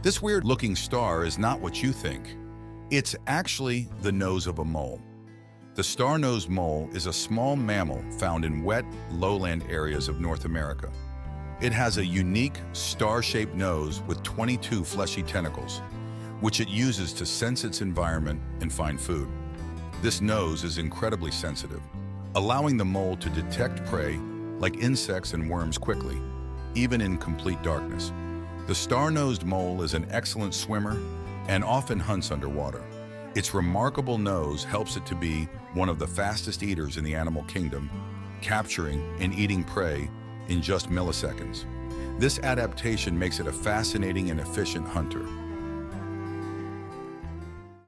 This weird-looking star is not what you think. It's actually the nose of a mole. The star-nosed mole is a small mammal found in wet, lowland areas of North America. It has a unique, star-shaped nose with 22 fleshy tentacles, which it uses to sense its environment and find food. This nose is incredibly sensitive, allowing the mole to detect prey like insects and worms quickly, even in complete darkness. The star-nosed mole is an excellent swimmer and often hunts underwater. Its remarkable nose helps it to be one of the fastest eaters in the animal kingdom, capturing and eating prey in just milliseconds. This adaptation makes it a fascinating and efficient hunter.